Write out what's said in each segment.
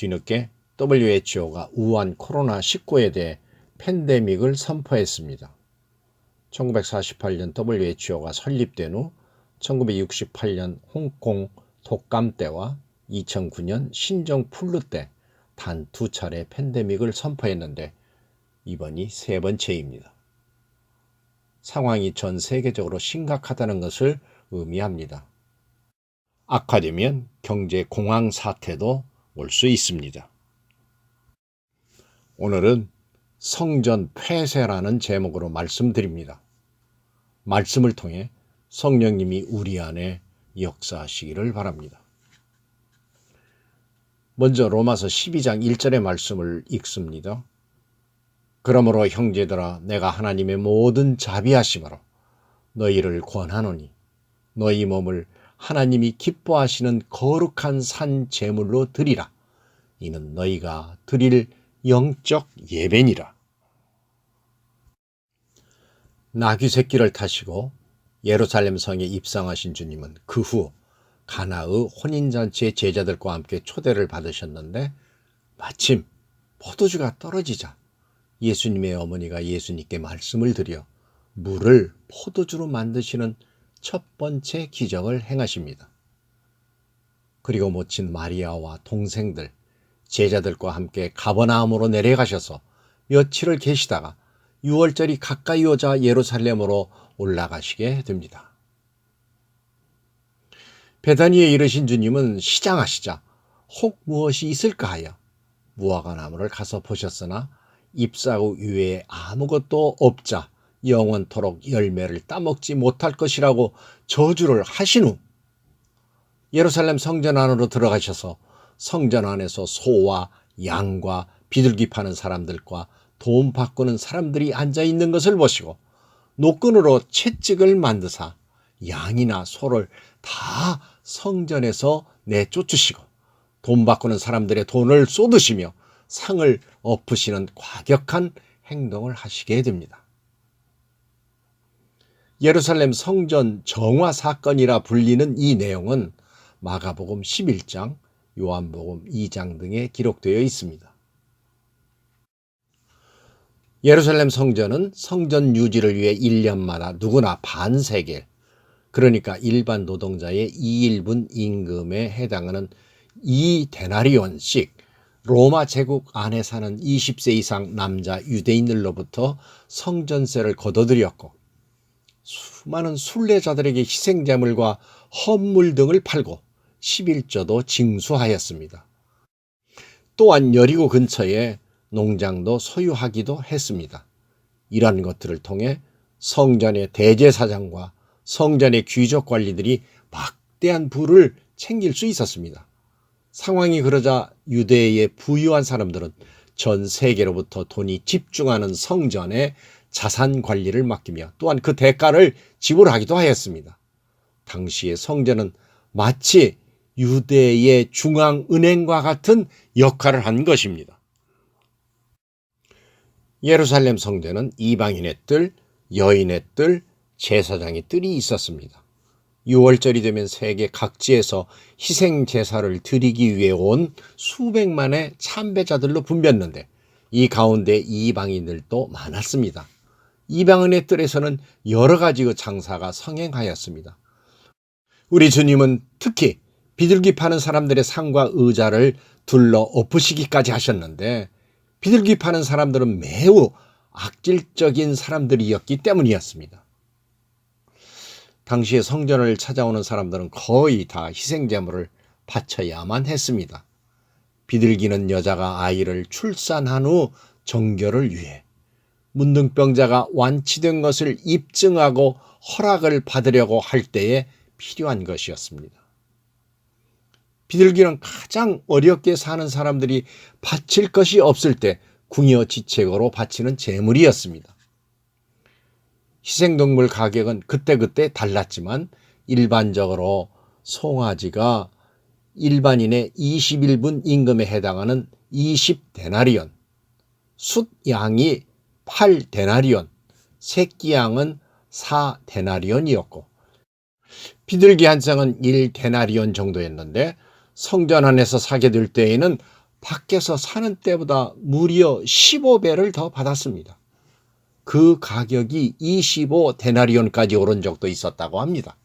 뒤늦게 WHO가 우한 코로나19에 대해 팬데믹을 선포했습니다. 1948년 WHO가 설립된 후 1968년 홍콩 독감 때와 2009년 신종 플루 때 단 2차례 팬데믹을 선포했는데 이번이 3번째입니다. 상황이 전 세계적으로 심각하다는 것을 의미합니다. 악화되면 경제 공황 사태도 올 수 있습니다. 오늘은 성전 폐쇄라는 제목으로 말씀드립니다. 말씀을 통해 성령님이 우리 안에 역사하시기를 바랍니다. 먼저 로마서 12장 1절의 말씀을 읽습니다. 그러므로 형제들아 내가 하나님의 모든 자비하심으로 너희를 권하노니 너희 몸을 하나님이 기뻐하시는 거룩한 산 제물로 드리라. 이는 너희가 드릴 영적 예배니라. 나귀 새끼를 타시고 예루살렘 성에 입성하신 주님은 그 후 가나의 혼인잔치의 제자들과 함께 초대를 받으셨는데 마침 포도주가 떨어지자 예수님의 어머니가 예수님께 말씀을 드려 물을 포도주로 만드시는 첫 번째 기적을 행하십니다. 그리고 모친 마리아와 동생들, 제자들과 함께 가버나움으로 내려가셔서 며칠을 계시다가 6월절이 가까이 오자 예루살렘으로 올라가시게 됩니다. 베다니에 이르신 주님은 시장하시자 혹 무엇이 있을까 하여 무화과 나무를 가서 보셨으나 잎사구 위에 아무것도 없자 영원토록 열매를 따먹지 못할 것이라고 저주를 하신 후 예루살렘 성전 안으로 들어가셔서 성전 안에서 소와 양과 비둘기 파는 사람들과 돈 바꾸는 사람들이 앉아있는 것을 보시고 노끈으로 채찍을 만드사 양이나 소를 다 성전에서 내쫓으시고 돈 바꾸는 사람들의 돈을 쏟으시며 상을 엎으시는 과격한 행동을 하시게 됩니다. 예루살렘 성전 정화 사건이라 불리는 이 내용은 마가복음 11장, 요한복음 2장 등에 기록되어 있습니다. 예루살렘 성전은 성전 유지를 위해 1년마다 누구나 반세겔, 그러니까 일반 노동자의 2일분 임금에 해당하는 2데나리온씩 로마 제국 안에 사는 20세 이상 남자 유대인들로부터 성전세를 거둬들였고 수많은 순례자들에게 희생제물과 헌물 등을 팔고 11조도 징수하였습니다. 또한 여리고 근처에 농장도 소유하기도 했습니다. 이러한 것들을 통해 성전의 대제사장과 성전의 귀족 관리들이 막대한 부를 챙길 수 있었습니다. 상황이 그러자 유대의 부유한 사람들은 전 세계로부터 돈이 집중하는 성전에 자산 관리를 맡기며 또한 그 대가를 지불하기도 하였습니다. 당시의 성전은 마치 유대의 중앙은행과 같은 역할을 한 것입니다. 예루살렘 성전은 이방인의 뜰, 여인의 뜰, 제사장의 뜰이 있었습니다. 6월절이 되면 세계 각지에서 희생 제사를 드리기 위해 온 수백만의 참배자들로 붐볐는데 이 가운데 이방인들도 많았습니다. 이방인의 뜰에서는 여러 가지의 장사가 성행하였습니다. 우리 주님은 특히 비둘기 파는 사람들의 상과 의자를 둘러 엎으시기까지 하셨는데 비둘기 파는 사람들은 매우 악질적인 사람들이었기 때문이었습니다. 당시에 성전을 찾아오는 사람들은 거의 다 희생제물을 바쳐야만 했습니다. 비둘기는 여자가 아이를 출산한 후 정결을 위해, 문둥병자가 완치된 것을 입증하고 허락을 받으려고 할 때에 필요한 것이었습니다. 비둘기는 가장 어렵게 사는 사람들이 바칠 것이 없을 때 궁여지책으로 바치는 제물이었습니다. 희생동물 가격은 그때그때 달랐지만 일반적으로 송아지가 일반인의 21분 임금에 해당하는 20데나리온, 숫양이 8데나리온, 새끼양은 4데나리온이었고 비둘기 한 쌍은 1데나리온 정도였는데 성전 안에서 사게 될 때에는 밖에서 사는 때보다 무려 15배를 더 받았습니다. 그 가격이 25데나리온까지 오른 적도 있었다고 합니다.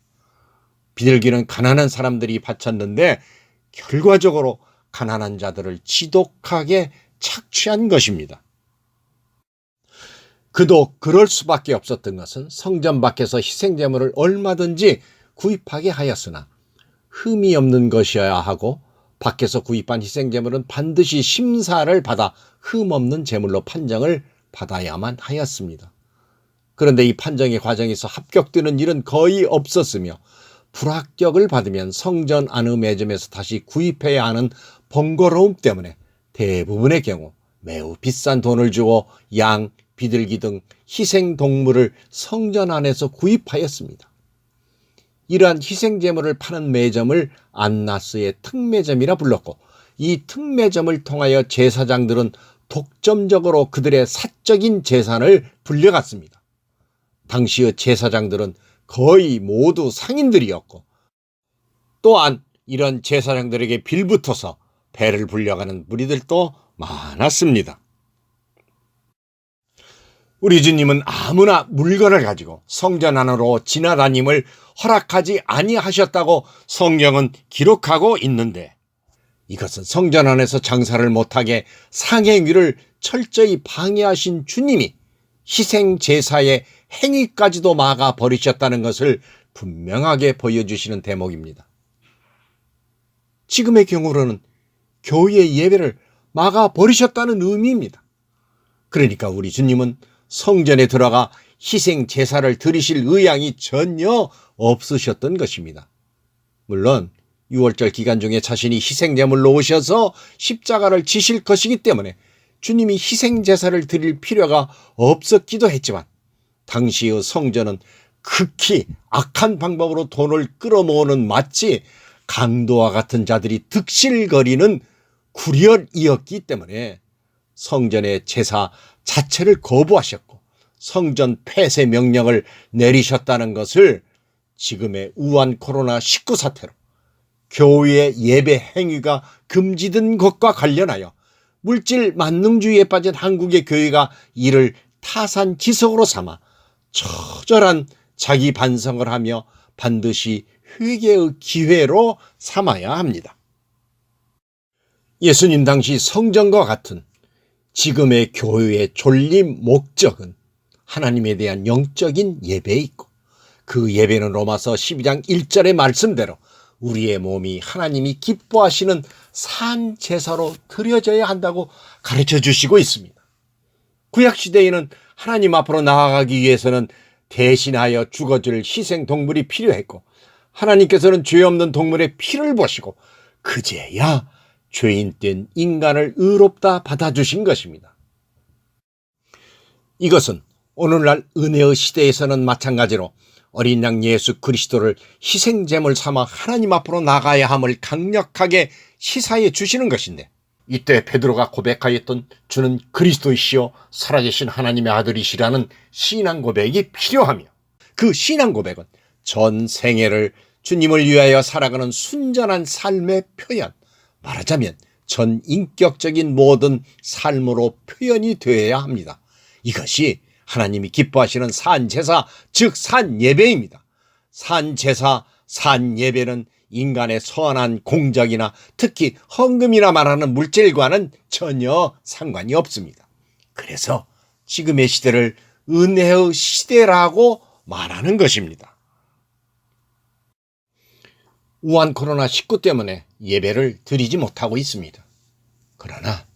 비둘기는 가난한 사람들이 바쳤는데 결과적으로 가난한 자들을 지독하게 착취한 것입니다. 그도 그럴 수밖에 없었던 것은 성전 밖에서 희생제물을 얼마든지 구입하게 하였으나 흠이 없는 것이어야 하고 밖에서 구입한 희생제물은 반드시 심사를 받아 흠 없는 제물로 판정을 받아야만 하였습니다. 그런데 이 판정의 과정에서 합격되는 일은 거의 없었으며 불합격을 받으면 성전 안의 매점에서 다시 구입해야 하는 번거로움 때문에 대부분의 경우 매우 비싼 돈을 주고 양, 비둘기 등 희생동물을 성전 안에서 구입하였습니다. 이러한 희생제물을 파는 매점을 안나스의 특매점이라 불렀고 이 특매점을 통하여 제사장들은 독점적으로 그들의 사적인 재산을 불려갔습니다. 당시의 제사장들은 거의 모두 상인들이었고 또한 이런 제사장들에게 빌붙어서 배를 불려가는 무리들도 많았습니다. 우리 주님은 아무나 물건을 가지고 성전 안으로 지나다님을 허락하지 아니하셨다고 성경은 기록하고 있는데 이것은 성전 안에서 장사를 못하게 상행위를 철저히 방해하신 주님이 희생제사의 행위까지도 막아버리셨다는 것을 분명하게 보여주시는 대목입니다. 지금의 경우로는 교회의 예배를 막아버리셨다는 의미입니다. 그러니까 우리 주님은 성전에 들어가 희생제사를 드리실 의향이 전혀 없으셨던 것입니다. 물론 6월절 기간 중에 자신이 희생제물로 오셔서 십자가를 지실 것이기 때문에 주님이 희생제사를 드릴 필요가 없었기도 했지만 당시의 성전은 극히 악한 방법으로 돈을 끌어모으는 마치 강도와 같은 자들이 득실거리는 구렬이었기 때문에 성전의 제사 자체를 거부하셨고 성전 폐쇄 명령을 내리셨다는 것을 지금의 우한 코로나19 사태로 교회의 예배 행위가 금지된 것과 관련하여 물질 만능주의에 빠진 한국의 교회가 이를 타산지석으로 삼아 처절한 자기 반성을 하며 반드시 회개의 기회로 삼아야 합니다. 예수님 당시 성전과 같은 지금의 교회의 존립 목적은 하나님에 대한 영적인 예배에 있고 그 예배는 로마서 12장 1절의 말씀대로 우리의 몸이 하나님이 기뻐하시는 산 제사로 드려져야 한다고 가르쳐 주시고 있습니다. 구약시대에는 하나님 앞으로 나아가기 위해서는 대신하여 죽어줄 희생동물이 필요했고 하나님께서는 죄 없는 동물의 피를 보시고 그제야 죄인된 인간을 의롭다 받아주신 것입니다. 이것은 오늘날 은혜의 시대에서는 마찬가지로 어린 양 예수 그리스도를 희생제물 삼아 하나님 앞으로 나가야 함을 강력하게 시사해 주시는 것인데 이때 베드로가 고백하였던 주는 그리스도이시요 살아계신 하나님의 아들이시라는 신앙 고백이 필요하며 그 신앙 고백은 전 생애를 주님을 위하여 살아가는 순전한 삶의 표현, 말하자면 전 인격적인 모든 삶으로 표현이 되어야 합니다. 이것이 하나님이 기뻐하시는 산제사, 즉 산예배입니다. 산제사, 산예배는 인간의 선한 공적이나 특히 헌금이나 말하는 물질과는 전혀 상관이 없습니다. 그래서 지금의 시대를 은혜의 시대라고 말하는 것입니다. 우한 코로나19 때문에 예배를 드리지 못하고 있습니다. 그러나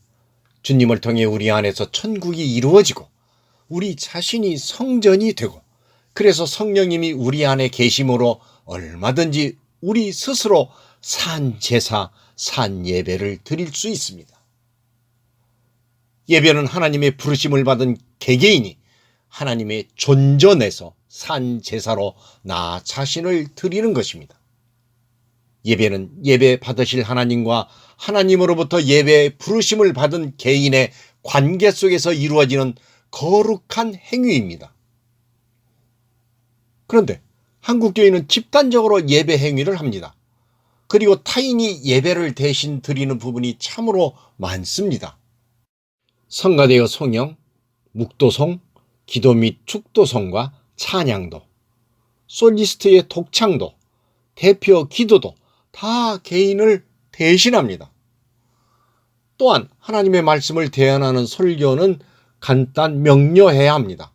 주님을 통해 우리 안에서 천국이 이루어지고 우리 자신이 성전이 되고 그래서 성령님이 우리 안에 계심으로 얼마든지 우리 스스로 산제사, 산예배를 드릴 수 있습니다. 예배는 하나님의 부르심을 받은 개개인이 하나님의 존전에서 산제사로 나 자신을 드리는 것입니다. 예배는 예배 받으실 하나님과 하나님으로부터 예배의 부르심을 받은 개인의 관계 속에서 이루어지는 거룩한 행위입니다. 그런데 한국교회는 집단적으로 예배 행위를 합니다. 그리고 타인이 예배를 대신 드리는 부분이 참으로 많습니다. 성가대의 송영, 묵도송, 기도 및 축도송과 찬양도, 솔리스트의 독창도, 대표 기도도 다 개인을 대신합니다. 또한 하나님의 말씀을 대안하는 설교는 간단 명료해야 합니다.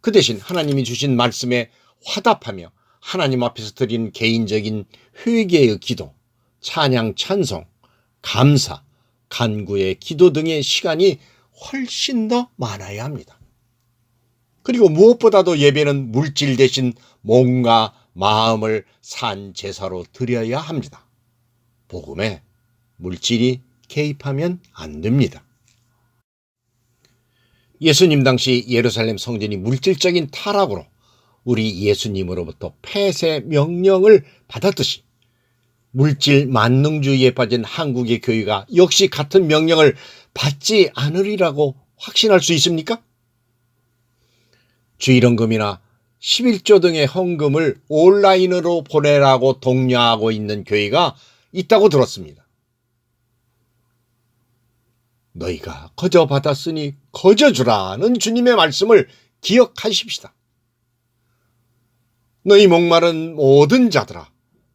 그 대신 하나님이 주신 말씀에 화답하며 하나님 앞에서 드리는 개인적인 회개의 기도, 찬양, 찬송, 감사, 간구의 기도 등의 시간이 훨씬 더 많아야 합니다. 그리고 무엇보다도 예배는 물질 대신 몸과 마음을 산 제사로 드려야 합니다. 복음에 물질이 개입하면 안 됩니다. 예수님 당시 예루살렘 성전이 물질적인 타락으로 우리 예수님으로부터 폐쇄 명령을 받았듯이 물질 만능주의에 빠진 한국의 교회가 역시 같은 명령을 받지 않으리라고 확신할 수 있습니까? 주일헌금이나 11조 등의 헌금을 온라인으로 보내라고 독려하고 있는 교회가 있다고 들었습니다. 너희가 거저 받았으니 거저 주라는 주님의 말씀을 기억하십시다. 너희 목마른 모든 자들아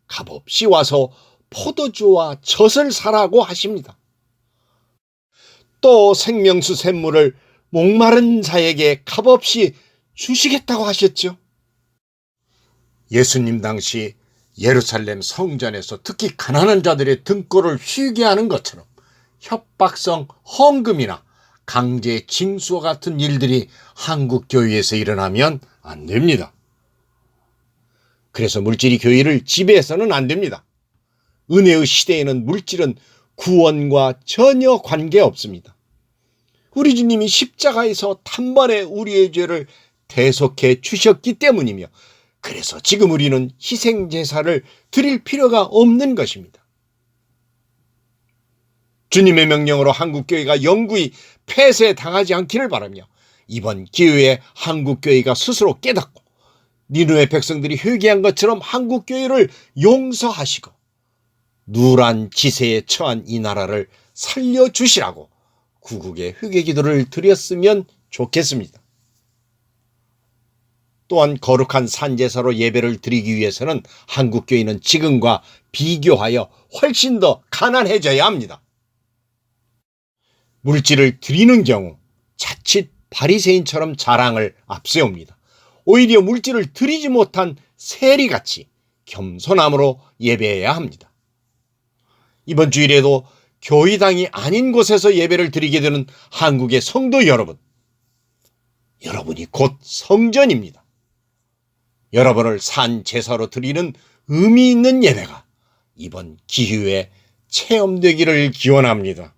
값없이 와서 포도주와 젖을 사라고 하십니다. 또 생명수 샘물을 목마른 자에게 값없이 주시겠다고 하셨죠. 예수님 당시 예루살렘 성전에서 특히 가난한 자들의 등골을 휘게 하는 것처럼 협박성 헌금이나 강제 징수와 같은 일들이 한국 교회에서 일어나면 안 됩니다. 그래서 물질이 교회를 지배해서는 안 됩니다. 은혜의 시대에는 물질은 구원과 전혀 관계없습니다. 우리 주님이 십자가에서 단번에 우리의 죄를 대속해 주셨기 때문이며 그래서 지금 우리는 희생제사를 드릴 필요가 없는 것입니다. 주님의 명령으로 한국교회가 영구히 폐쇄당하지 않기를 바라며 이번 기회에 한국교회가 스스로 깨닫고 니느웨 백성들이 회개한 것처럼 한국교회를 용서하시고 누란 지세에 처한 이 나라를 살려주시라고 구국의 회개기도를 드렸으면 좋겠습니다. 또한 거룩한 산제사로 예배를 드리기 위해서는 한국교회는 지금과 비교하여 훨씬 더 가난해져야 합니다. 물질을 드리는 경우 자칫 바리새인처럼 자랑을 앞세웁니다. 오히려 물질을 드리지 못한 세리같이 겸손함으로 예배해야 합니다. 이번 주일에도 교회당이 아닌 곳에서 예배를 드리게 되는 한국의 성도 여러분, 여러분이 곧 성전입니다. 여러분을 산 제사로 드리는 의미 있는 예배가 이번 기회에 체험되기를 기원합니다.